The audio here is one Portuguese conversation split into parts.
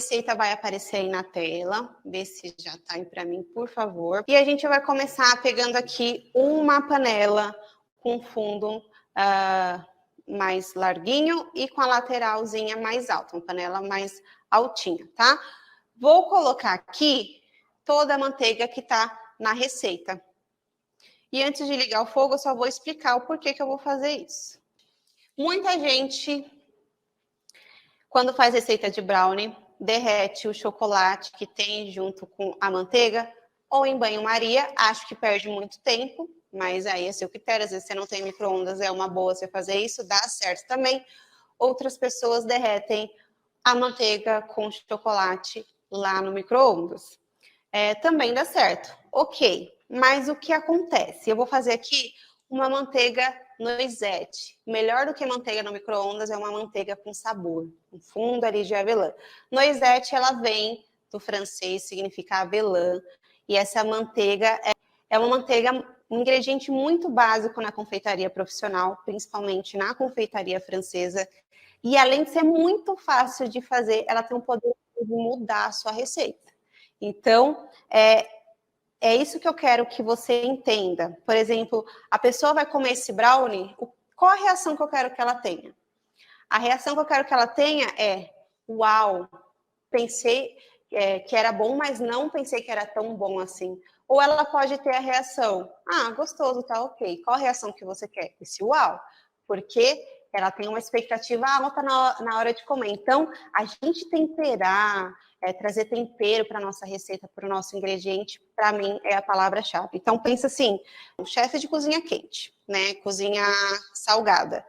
receita vai aparecer aí na tela, vê se já está aí para mim, por favor. E a gente vai começar pegando aqui uma panela com fundo mais larguinho e com a lateralzinha mais alta, uma panela mais altinha, tá? Vou colocar aqui toda a manteiga que está na receita. E antes de ligar o fogo, eu só vou explicar o porquê que eu vou fazer isso. Muita gente, quando faz receita de brownie, derrete o chocolate que tem junto com a manteiga ou em banho-maria. Acho que perde muito tempo, mas aí é seu critério. Às vezes você não tem micro-ondas, é uma boa você fazer isso, dá certo também. Outras pessoas derretem a manteiga com chocolate lá no micro-ondas. Também dá certo. Ok, mas o que acontece? Eu vou fazer aqui uma manteiga noisette. Melhor do que manteiga no micro-ondas é uma manteiga com sabor, um fundo ali de avelã. Noisette, ela vem do francês, significa avelã, e essa manteiga é uma manteiga, um ingrediente muito básico na confeitaria profissional, principalmente na confeitaria francesa, e além de ser muito fácil de fazer, ela tem o poder de mudar a sua receita. Então, é isso que eu quero que você entenda. Por exemplo, a pessoa vai comer esse brownie, qual a reação que eu quero que ela tenha? A reação que eu quero que ela tenha é: uau, pensei que era bom, mas não pensei que era tão bom assim. Ou ela pode ter a reação: ah, gostoso, tá ok. Qual a reação que você quer? Esse uau. Porque ela tem uma expectativa alta na hora de comer. Então, a gente temperar, trazer tempero para a nossa receita, para o nosso ingrediente, para mim é a palavra-chave. Então, pensa assim, um chefe de cozinha quente, né? Cozinha salgada.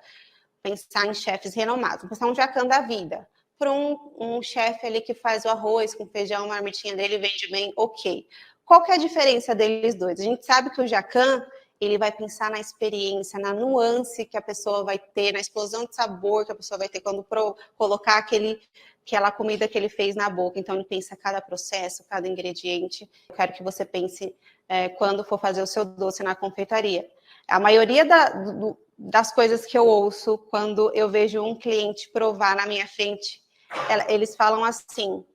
Pensar em chefes renomados. Pensar um Jacan da vida. Para um chefe ali que faz o arroz com feijão, a marmitinha dele vende bem, ok. Qual que é a diferença deles dois? A gente sabe que o Jacan, ele vai pensar na experiência, na nuance que a pessoa vai ter, na explosão de sabor que a pessoa vai ter quando colocar aquela comida que ele fez na boca. Então, ele pensa cada processo, cada ingrediente. Eu quero que você pense quando for fazer o seu doce na confeitaria. A maioria das coisas que eu ouço quando eu vejo um cliente provar na minha frente, eles falam assim: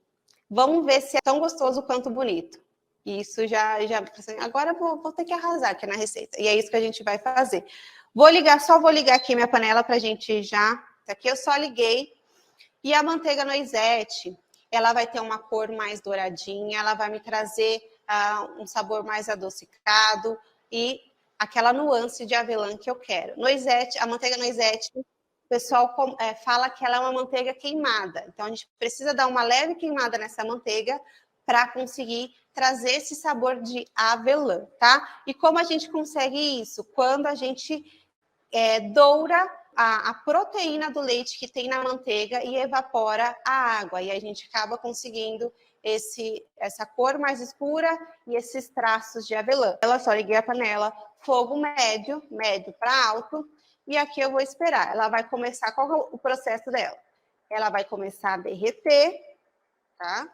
vamos ver se é tão gostoso quanto bonito. E isso já agora vou ter que arrasar aqui na receita. E é isso que a gente vai fazer. Só vou ligar aqui minha panela para a gente já. Aqui eu só liguei. E a manteiga noisette, ela vai ter uma cor mais douradinha, ela vai me trazer um sabor mais adocicado e aquela nuance de avelã que eu quero. Noisette, a manteiga noisette, o pessoal fala que ela é uma manteiga queimada. Então, a gente precisa dar uma leve queimada nessa manteiga para conseguir trazer esse sabor de avelã, tá? E como a gente consegue isso? Quando a gente doura a proteína do leite que tem na manteiga e evapora a água. E a gente acaba conseguindo essa cor mais escura e esses traços de avelã. Ela só liguei a panela, fogo médio para alto, e aqui eu vou esperar. Ela vai começar, qual é o processo dela? Ela vai começar a derreter, tá?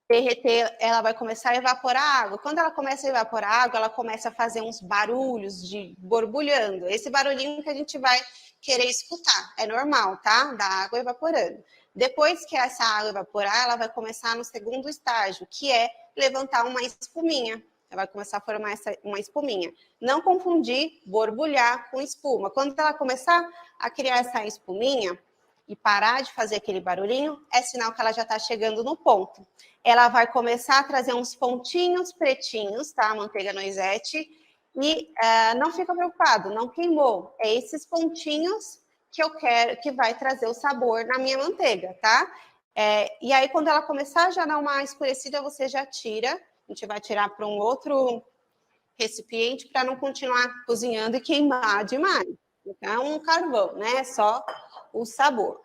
Derreter, ela vai começar a evaporar a água. Quando ela começa a evaporar a água, ela começa a fazer uns barulhos de borbulhando. Esse barulhinho que a gente vai querer escutar. É normal, tá? Da água evaporando. Depois que essa água evaporar, ela vai começar no segundo estágio, que é levantar uma espuminha. Ela vai começar a formar uma espuminha. Não confundir borbulhar com espuma. Quando ela começar a criar essa espuminha e parar de fazer aquele barulhinho, é sinal que ela já está chegando no ponto. Ela vai começar a trazer uns pontinhos pretinhos, tá? A manteiga noisette. E não fica preocupado, não queimou. É esses pontinhos que eu quero, que vai trazer o sabor na minha manteiga, tá? E aí, quando ela começar a já dar uma escurecida, você já tira. A gente vai tirar para um outro recipiente para não continuar cozinhando e queimar demais. Então, um carvão, né? Só o sabor.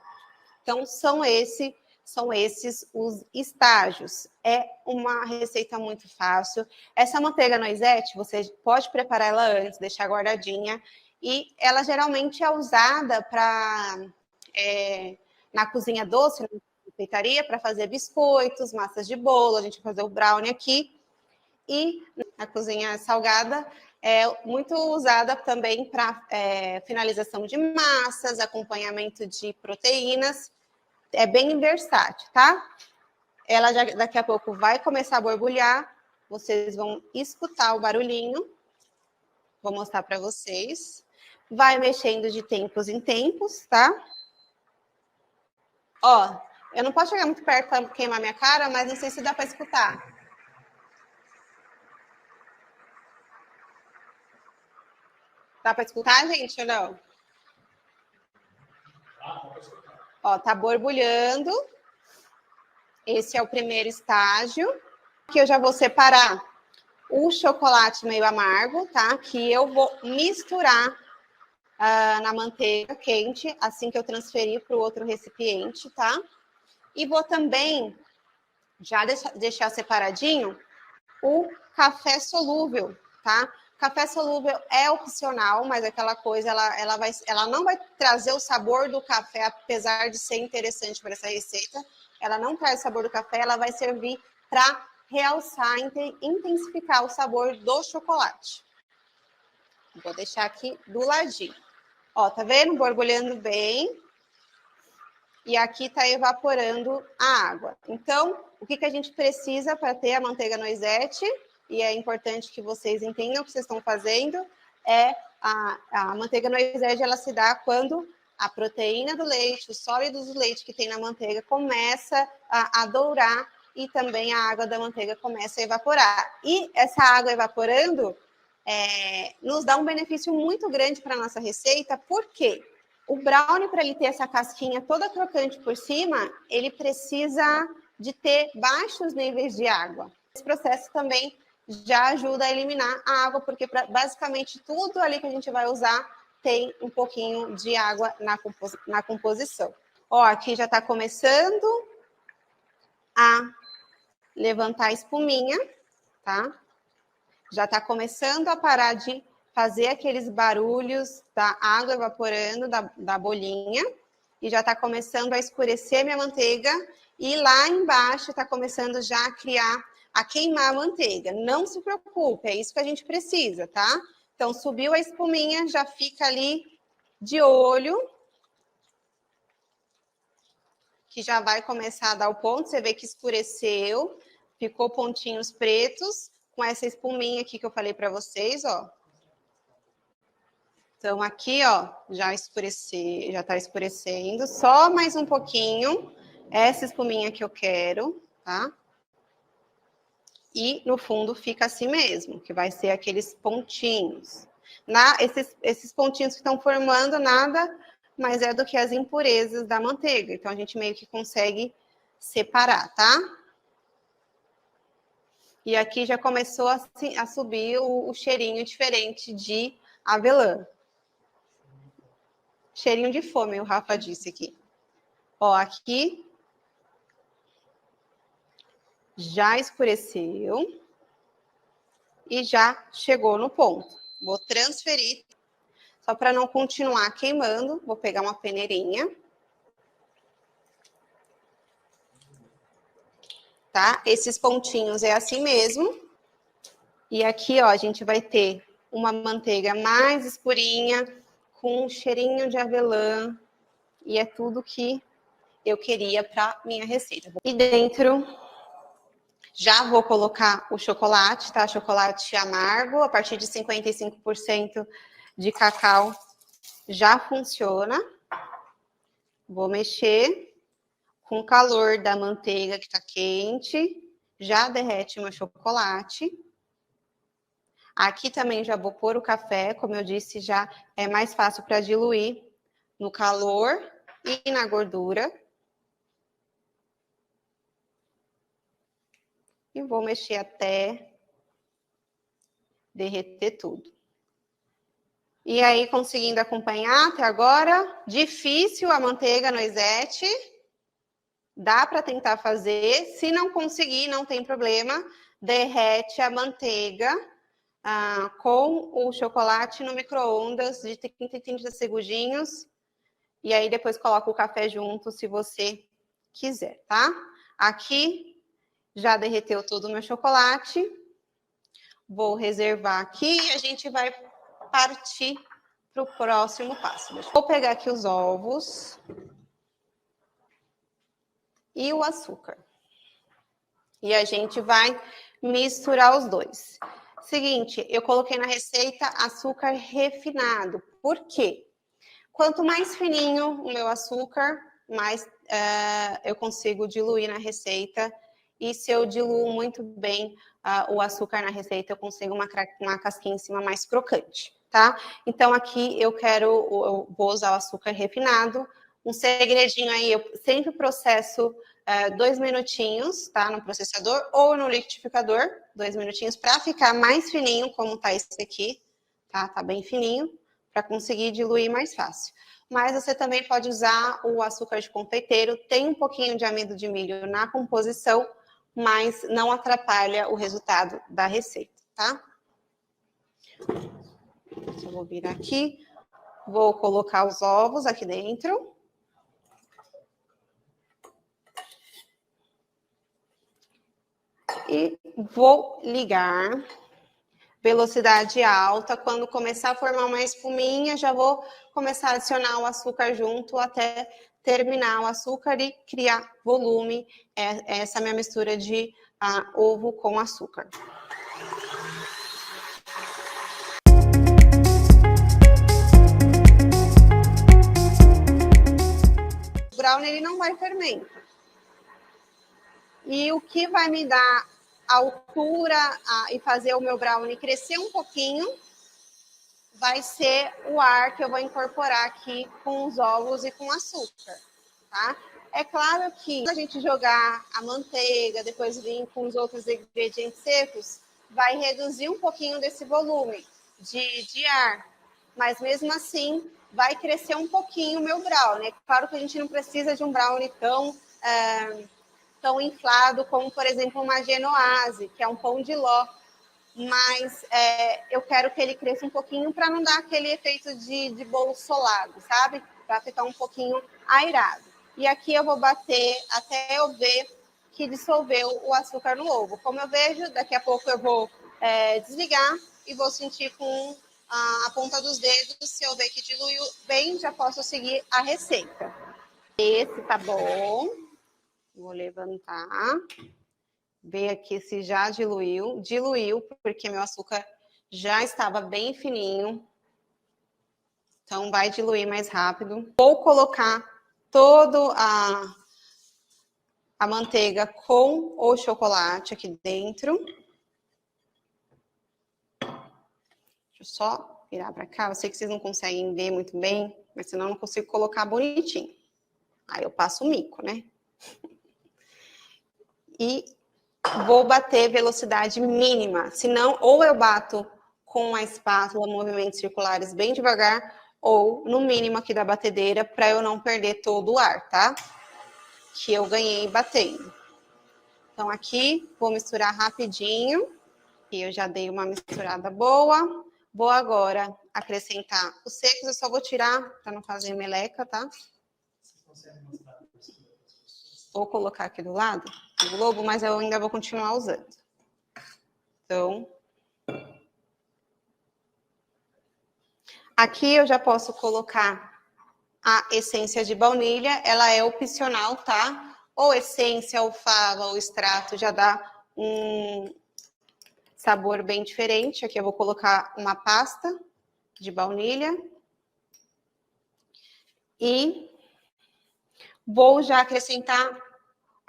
Então, são esses os estágios. É uma receita muito fácil. Essa manteiga noisette, você pode preparar ela antes, deixar guardadinha. E ela geralmente é usada na cozinha doce, na confeitaria, para fazer biscoitos, massas de bolo. A gente vai fazer o brownie aqui. E na cozinha salgada, é muito usada também para finalização de massas, acompanhamento de proteínas. é bem versátil, tá? Ela já daqui a pouco vai começar a borbulhar. Vocês vão escutar o barulhinho. Vou mostrar para vocês. Vai mexendo de tempos em tempos, tá? Ó, eu não posso chegar muito perto para queimar minha cara, mas não sei se dá para escutar. Dá para escutar, gente, ou não? Ó, tá borbulhando. Esse é o primeiro estágio. Aqui eu já vou separar o chocolate meio amargo, tá? Que eu vou misturar na manteiga quente, assim que eu transferir para o outro recipiente, tá? E vou também já deixar separadinho o café solúvel, tá? Café solúvel é opcional, mas aquela coisa, ela não vai trazer o sabor do café, apesar de ser interessante para essa receita. Ela não traz o sabor do café, ela vai servir para realçar, intensificar o sabor do chocolate. Vou deixar aqui do ladinho. Ó, tá vendo? Borbulhando bem. E aqui tá evaporando a água. Então, o que a gente precisa para ter a manteiga noisette, e é importante que vocês entendam o que vocês estão fazendo, é a manteiga noisette, ela se dá quando a proteína do leite, os sólidos do leite que tem na manteiga começa a dourar e também a água da manteiga começa a evaporar. E essa água evaporando nos dá um benefício muito grande para a nossa receita, por quê? O brownie, para ele ter essa casquinha toda crocante por cima, ele precisa de ter baixos níveis de água. Esse processo também já ajuda a eliminar a água, porque basicamente tudo ali que a gente vai usar tem um pouquinho de água na composição. Ó, aqui já está começando a levantar a espuminha, tá? Já está começando a parar de fazer aqueles barulhos da água evaporando da bolinha, e já está começando a escurecer minha manteiga, e lá embaixo está começando já a queimar a manteiga. Não se preocupe, é isso que a gente precisa, tá? Então, subiu a espuminha, já fica ali de olho, que já vai começar a dar o ponto. Você vê que escureceu, ficou pontinhos pretos, com essa espuminha aqui que eu falei para vocês, ó. Então, aqui, ó, já está escurecendo. Só mais um pouquinho. Essa espuminha que eu quero, tá? E no fundo fica assim mesmo, que vai ser aqueles pontinhos. Esses pontinhos que estão formando nada mais é do que as impurezas da manteiga. Então, a gente meio que consegue separar, tá? E aqui já começou a subir o cheirinho diferente de avelã. Cheirinho de fome, o Rafa disse aqui. Ó, aqui já escureceu e já chegou no ponto. Vou transferir, só para não continuar queimando, vou pegar uma peneirinha. Tá? Esses pontinhos é assim mesmo. E aqui, ó, a gente vai ter uma manteiga mais escurinha, com um cheirinho de avelã, e é tudo que eu queria para minha receita. E dentro, já vou colocar o chocolate, tá? Chocolate amargo, a partir de 55% de cacau já funciona. Vou mexer com o calor da manteiga que tá quente, já derrete meu chocolate. Aqui também já vou pôr o café, como eu disse, já é mais fácil para diluir no calor e na gordura. E vou mexer até derreter tudo. E aí, conseguindo acompanhar até agora, difícil a manteiga noisette. Dá para tentar fazer. Se não conseguir, não tem problema. Derrete a manteiga com o chocolate no micro-ondas de 30 em 30 segundinhos. E aí, depois coloca o café junto, se você quiser, tá? Aqui, já derreteu todo o meu chocolate. Vou reservar aqui e a gente vai partir para o próximo passo. Vou pegar aqui os ovos. e o açúcar. E a gente vai misturar os dois. Seguinte, eu coloquei na receita açúcar refinado. Por quê? Quanto mais fininho o meu açúcar, mais eu consigo diluir na receita. E se eu diluo muito bem o açúcar na receita, eu consigo uma casquinha em cima mais crocante, tá? Então, aqui eu vou usar o açúcar refinado. Um segredinho aí, eu sempre processo 2 minutinhos, tá? No processador ou no liquidificador, 2 minutinhos, para ficar mais fininho, como tá esse aqui, tá? Tá bem fininho, para conseguir diluir mais fácil. Mas você também pode usar o açúcar de confeiteiro, tem um pouquinho de amido de milho na composição, mas não atrapalha o resultado da receita, tá? Eu vou virar aqui, vou colocar os ovos aqui dentro. E vou ligar, velocidade alta. Quando começar a formar uma espuminha, já vou começar a adicionar o açúcar junto até terminar o açúcar e criar volume. Essa é a minha mistura de ovo com açúcar. O brownie ele não vai fermentar. E o que vai me dar a altura e fazer o meu brownie crescer um pouquinho vai ser o ar que eu vou incorporar aqui com os ovos e com açúcar, tá? É claro que a gente jogar a manteiga, depois vir com os outros ingredientes secos, vai reduzir um pouquinho desse volume de ar. Mas mesmo assim, vai crescer um pouquinho o meu brownie. É claro que a gente não precisa de um brownie tão inflado como, por exemplo, uma genoise, que é um pão de ló. Mas eu quero que ele cresça um pouquinho para não dar aquele efeito de bolo solado, sabe? Para ficar um pouquinho airado. E aqui eu vou bater até eu ver que dissolveu o açúcar no ovo. Como eu vejo, daqui a pouco eu vou desligar e vou sentir com a ponta dos dedos. Se eu ver que diluiu bem, já posso seguir a receita. Esse tá bom. Vou levantar. Ver aqui se já diluiu. Diluiu, porque meu açúcar já estava bem fininho. Então, vai diluir mais rápido. Vou colocar toda a manteiga com o chocolate aqui dentro. Deixa eu só virar para cá. Eu sei que vocês não conseguem ver muito bem, mas senão eu não consigo colocar bonitinho. Aí eu passo o mico, né? E vou bater velocidade mínima, senão ou eu bato com a espátula, movimentos circulares bem devagar, ou no mínimo aqui da batedeira, para eu não perder todo o ar, tá? Que eu ganhei batendo. Então aqui, vou misturar rapidinho, e eu já dei uma misturada boa. Vou agora acrescentar os secos, eu só vou tirar para não fazer meleca, tá? Vou colocar aqui do lado o globo, mas eu ainda vou continuar usando. Então, aqui eu já posso colocar a essência de baunilha, ela é opcional, tá? Ou essência, ou fava, ou extrato, já dá um sabor bem diferente. Aqui eu vou colocar uma pasta de baunilha. E vou já acrescentar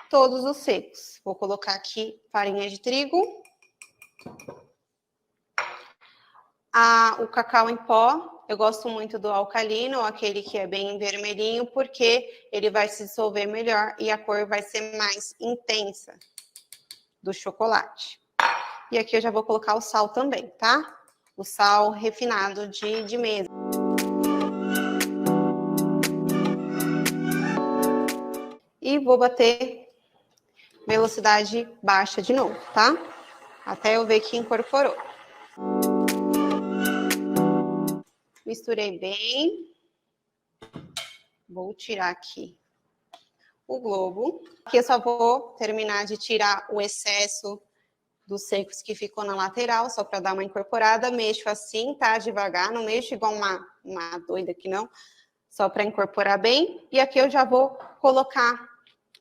todos os secos. Vou colocar aqui farinha de trigo. O cacau em pó, eu gosto muito do alcalino, aquele que é bem vermelhinho, porque ele vai se dissolver melhor e a cor vai ser mais intensa do chocolate. E aqui eu já vou colocar o sal também, tá? O sal refinado de mesa. E vou bater velocidade baixa de novo, tá? Até eu ver que incorporou. Misturei bem. Vou tirar aqui o globo. Aqui eu só vou terminar de tirar o excesso dos secos que ficou na lateral, só para dar uma incorporada. Mexo assim, tá? Devagar, não mexo igual uma doida aqui, não. Só para incorporar bem. E aqui eu já vou colocar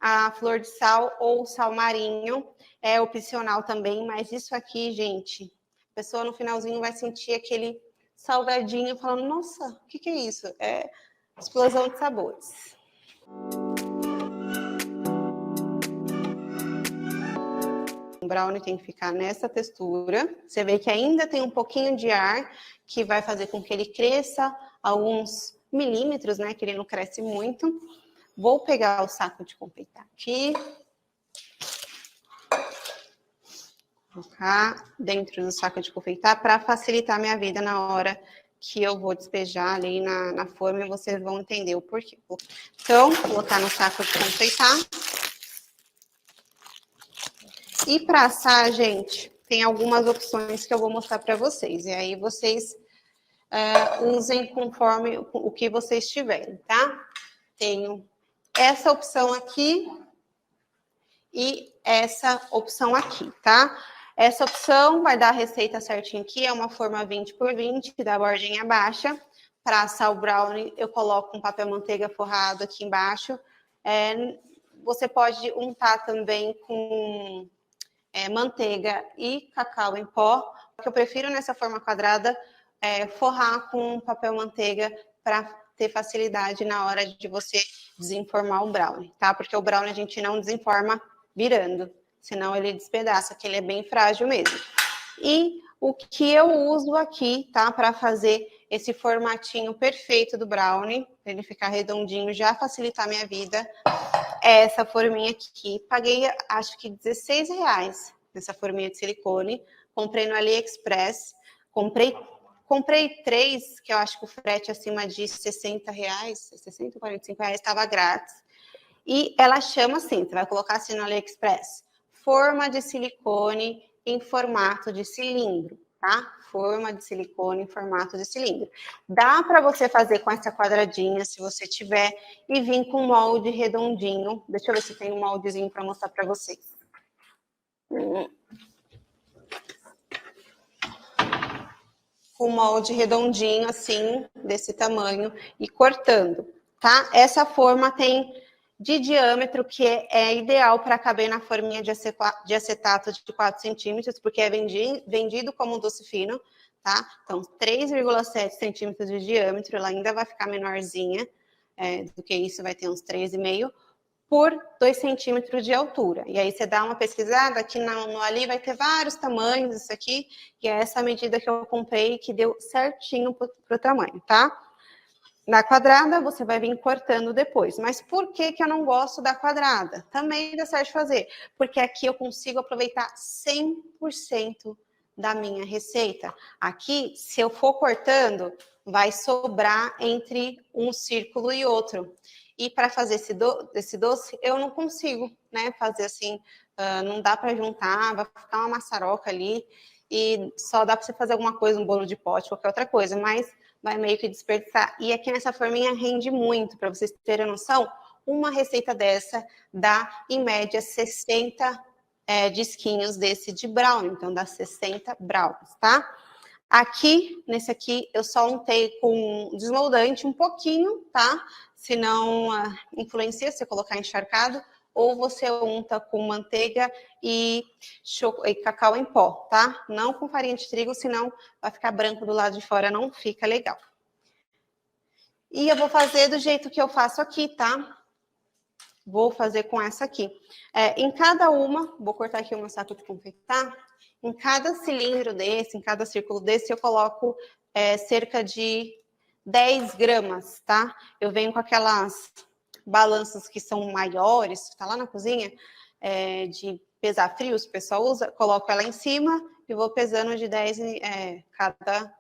a flor de sal ou sal marinho. É opcional também, mas isso aqui, gente, a pessoa no finalzinho vai sentir aquele salgadinho falando, nossa, o que é isso? É explosão de sabores. O brownie tem que ficar nessa textura. Você vê que ainda tem um pouquinho de ar, que vai fazer com que ele cresça alguns milímetros, né? Que ele não cresce muito. Vou pegar o saco de confeitar aqui. Colocar dentro do saco de confeitar para facilitar a minha vida na hora que eu vou despejar ali na forma e vocês vão entender o porquê. Então, vou colocar no saco de confeitar. E para assar, gente, tem algumas opções que eu vou mostrar para vocês. E aí vocês usem conforme o que vocês tiverem, tá? Tenho essa opção aqui e essa opção aqui, tá? Essa opção vai dar a receita certinho aqui, é uma forma 20 por 20, da bordinha baixa. Para assar o brownie, eu coloco um papel manteiga forrado aqui embaixo. Você pode untar também com manteiga e cacau em pó. O que eu prefiro nessa forma quadrada é forrar com papel manteiga para ter facilidade na hora de você desenformar o brownie, tá? Porque o brownie a gente não desenforma virando, senão ele despedaça, que ele é bem frágil mesmo. E o que eu uso aqui, tá? Para fazer esse formatinho perfeito do brownie, para ele ficar redondinho, já facilitar a minha vida, é essa forminha aqui. Paguei, acho que R$16 nessa forminha de silicone. Comprei no AliExpress. Comprei 3, que eu acho que o frete acima de R$60, 60, R$45 estava grátis. E ela chama assim, você vai colocar assim no AliExpress, forma de silicone em formato de cilindro, tá? Forma de silicone em formato de cilindro. Dá para você fazer com essa quadradinha, se você tiver, e vir com um molde redondinho. Deixa eu ver se tem um moldezinho para mostrar para vocês. Com um molde redondinho, assim, desse tamanho, e cortando, tá? Essa forma tem de diâmetro, que é ideal para caber na forminha de acetato de 4 centímetros, porque é vendido como doce fino, tá? Então, 3,7 centímetros de diâmetro, ela ainda vai ficar menorzinha do que isso, vai ter uns 3,5 por 2 centímetros de altura. E aí você dá uma pesquisada, aqui no Ali vai ter vários tamanhos, isso aqui, e é essa medida que eu comprei, que deu certinho pro tamanho, tá? Na quadrada, você vai vir cortando depois. Mas por que eu não gosto da quadrada? Também dá certo de fazer. Porque aqui eu consigo aproveitar 100% da minha receita. Aqui, se eu for cortando, vai sobrar entre um círculo e outro. E para fazer esse doce, eu não consigo, né? Fazer assim, não dá para juntar, vai ficar uma maçaroca ali. E só dá para você fazer alguma coisa, um bolo de pote, qualquer outra coisa. Mas vai meio que desperdiçar. E aqui nessa forminha rende muito, para vocês terem noção, uma receita dessa dá, em média, 60 disquinhos desse de brownie, então dá 60 brownies, tá? Aqui, nesse aqui, eu só untei com desmoldante um pouquinho, tá? Senão influencia se eu colocar encharcado, ou você unta com manteiga e cacau em pó, tá? Não com farinha de trigo, senão vai ficar branco do lado de fora, não fica legal. E eu vou fazer do jeito que eu faço aqui, tá? Vou fazer com essa aqui. Em cada uma, vou cortar aqui o meu saco de confeitar. Em cada cilindro desse, em cada círculo desse, eu coloco cerca de 10 gramas, tá? Eu venho com aquelas balanças que são maiores, tá lá na cozinha, de pesar frios, o pessoal usa, coloco ela em cima e vou pesando de 10 cada...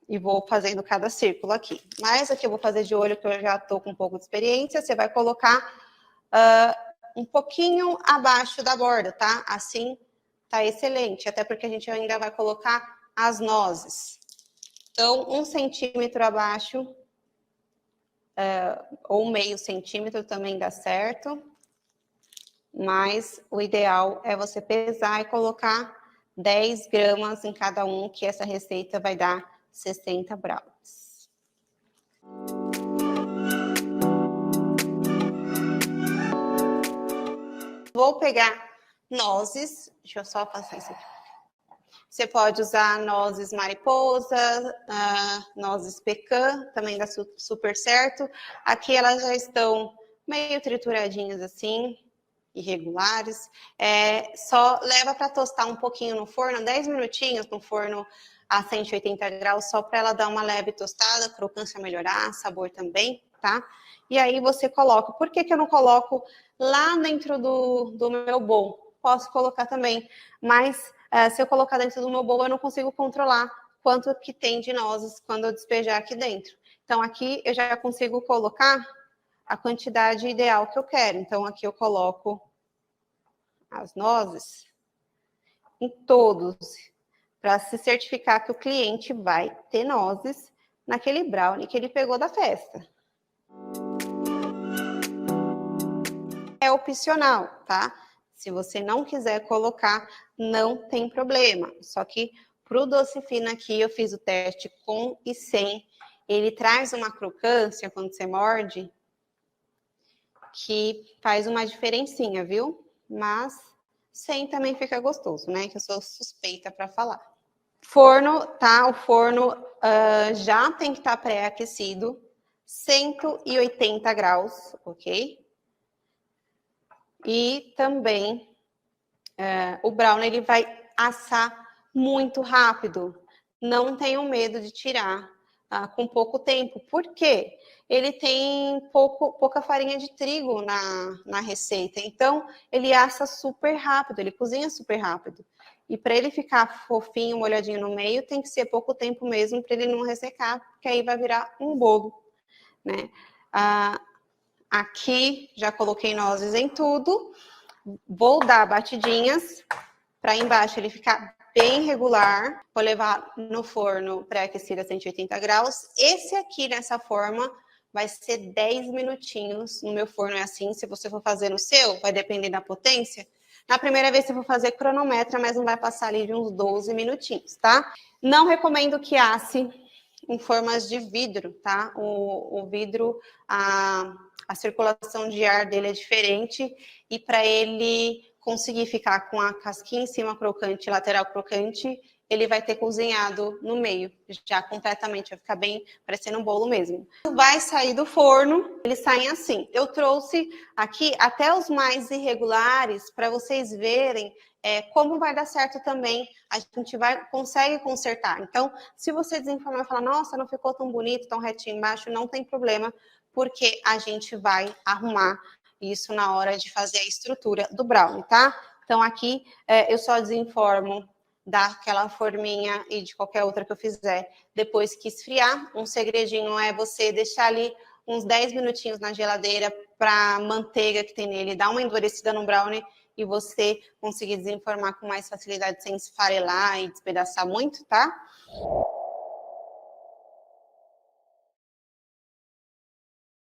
E vou fazendo cada círculo aqui. Mas aqui eu vou fazer de olho, que eu já tô com um pouco de experiência. Você vai colocar um pouquinho abaixo da borda, tá? Assim tá excelente, até porque a gente ainda vai colocar as nozes. Então, 1 centímetro abaixo, ou meio centímetro também dá certo. Mas o ideal é você pesar e colocar 10 gramas em cada um, que essa receita vai dar 60 brownies. Vou pegar nozes, deixa eu só passar isso aqui. Você pode usar nozes mariposa, nozes pecan, também dá super certo. Aqui elas já estão meio trituradinhas assim, irregulares. Só leva para tostar um pouquinho no forno, 10 minutinhos no forno a 180 graus, só para ela dar uma leve tostada, crocância melhorar, sabor também, tá? E aí você coloca. Por que eu não coloco lá dentro do meu bowl? Posso colocar também, mas se eu colocar dentro do meu bowl, eu não consigo controlar quanto que tem de nozes quando eu despejar aqui dentro. Então, aqui eu já consigo colocar a quantidade ideal que eu quero. Então, aqui eu coloco as nozes em todos, para se certificar que o cliente vai ter nozes naquele brownie que ele pegou da festa. É opcional, tá? Se você não quiser colocar, não tem problema. Só que pro doce fino aqui, eu fiz o teste com e sem. Ele traz uma crocância quando você morde, que faz uma diferencinha, viu? Mas sem também fica gostoso, né? Que eu sou suspeita para falar. Forno, tá? O forno já tem que estar pré-aquecido, 180 graus, ok? E também o brownie ele vai assar muito rápido. Não tenham medo de tirar com pouco tempo. Por quê? Ele tem pouca farinha de trigo na receita. Então, ele assa super rápido, ele cozinha super rápido. E para ele ficar fofinho, molhadinho no meio, tem que ser pouco tempo mesmo, para ele não ressecar, porque aí vai virar um bolo, né? Aqui, já coloquei nozes em tudo. Vou dar batidinhas para embaixo ele ficar bem regular. Vou levar no forno pré-aquecido a 180 graus. Esse aqui, nessa forma, vai ser 10 minutinhos. No meu forno é assim. Se você for fazer no seu, vai depender da potência. Na primeira vez, você for fazer cronometra, mas não vai passar ali de uns 12 minutinhos, tá? Não recomendo que asse em formas de vidro, tá? O vidro, a circulação de ar dele é diferente e para ele conseguir ficar com a casquinha em cima crocante, lateral crocante, ele vai ter cozinhado no meio, já completamente, vai ficar bem parecendo um bolo mesmo. Vai sair do forno, eles saem assim. Eu trouxe aqui até os mais irregulares para vocês verem como vai dar certo também. A gente consegue consertar. Então, se você desinformar e falar, nossa, não ficou tão bonito, tão retinho embaixo, não tem problema, porque a gente vai arrumar isso na hora de fazer a estrutura do brownie, tá? Então, aqui eu só desinformo daquela forminha e de qualquer outra que eu fizer depois que esfriar. Um segredinho é você deixar ali uns 10 minutinhos na geladeira para a manteiga que tem nele dar uma endurecida no brownie e você conseguir desenformar com mais facilidade sem esfarelar e despedaçar muito, tá?